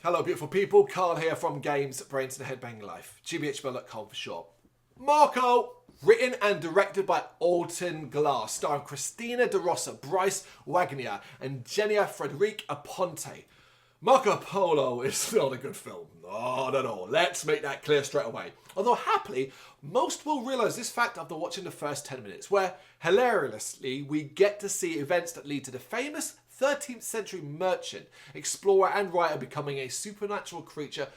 Hello beautiful people, Carl here from Brrraaains Head-Banging Life, gbhblofficial for short. Marco, written and directed by Alton Glass, starring Christina De Rosa, Bryce Wagner and Genia Frederique Aponte. Marco Polo is not a good film, not at all. Let's make that clear straight away. Although happily, most will realise this fact after watching the first 10 minutes, where hilariously we get to see events that lead to the famous 13th century merchant, explorer and writer becoming a supernatural creature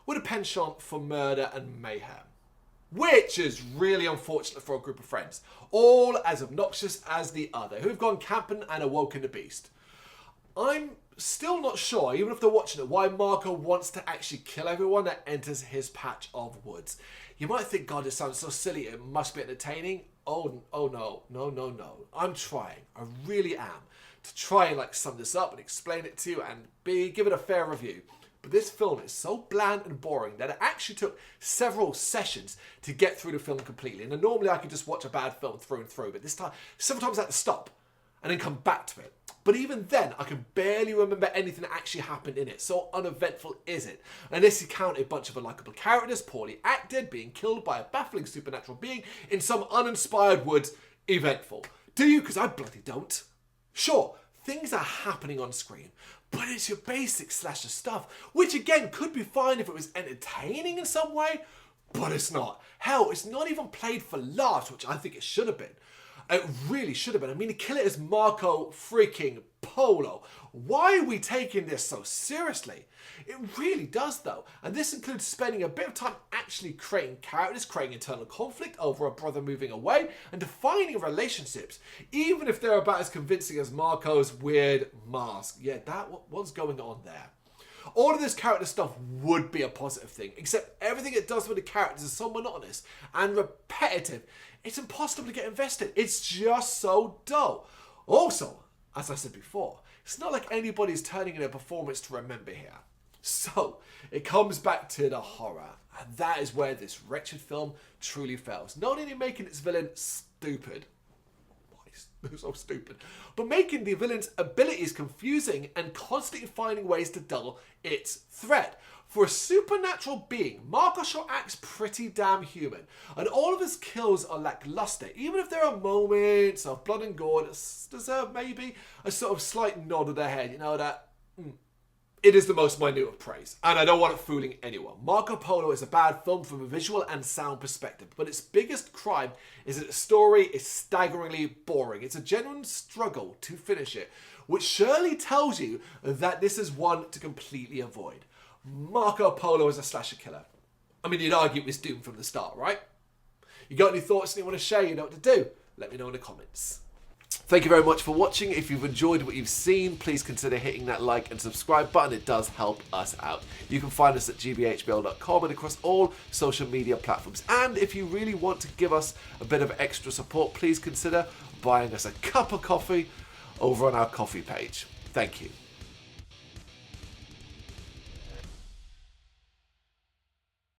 with a penchant for murder and mayhem. Which is really unfortunate for a group of friends, all as obnoxious as the other, who've gone camping and awoken the beast. I'm still not sure, even if they're watching it, why Marco wants to actually kill everyone that enters his patch of woods. You might think, God, it sounds so silly, it must be entertaining. Oh no. I'm trying, I really am, to try and sum this up and explain it to you and give it a fair review. But this film is so bland and boring that it actually took several sessions to get through the film completely. And normally I could just watch a bad film through and through, but this time, several times I had to stop and then come back to it. But even then, I can barely remember anything that actually happened in it. So uneventful is it? Unless you count a bunch of unlikable characters, poorly acted, being killed by a baffling supernatural being in some uninspired woods, eventful. Do you? Because I bloody don't. Sure, things are happening on screen, but it's your basic slasher stuff, which again could be fine if it was entertaining in some way, but it's not. Hell, it's not even played for laughs, which I think it should have been. It really should have been. I mean, the killer is Marco freaking Polo. Why are we taking this so seriously? It really does though. And this includes spending a bit of time actually creating characters, creating internal conflict over a brother moving away, and defining relationships, even if they're about as convincing as Marco's weird mask. Yeah, what's going on there? All of this character stuff would be a positive thing, except everything it does with the characters is so monotonous and repetitive, it's impossible to get invested. It's just so dull. Also, as I said before, it's not like anybody's turning in a performance to remember here. So, it comes back to the horror, and that is where this wretched film truly fails. Not only making its villain stupid, so stupid, but making the villain's abilities confusing and constantly finding ways to dull its threat. For a supernatural being, Marco Shaw acts pretty damn human, and all of his kills are lackluster, even if there are moments of blood and gore that deserve maybe a sort of slight nod of the head, you know, that it is the most minute of praise, and I don't want it fooling anyone. Marco Polo is a bad film from a visual and sound perspective, but its biggest crime is that the story is staggeringly boring. It's a genuine struggle to finish it, which surely tells you that this is one to completely avoid. Marco Polo is a slasher killer. I mean, you'd argue it was doomed from the start, right? You got any thoughts and you want to share, you know what to do. Let me know in the comments. Thank you very much for watching. If you've enjoyed what you've seen, please consider hitting that like and subscribe button. It does help us out. You can find us at gbhbl.com and across all social media platforms. And if you really want to give us a bit of extra support, please consider buying us a cup of coffee over on our coffee page. Thank you.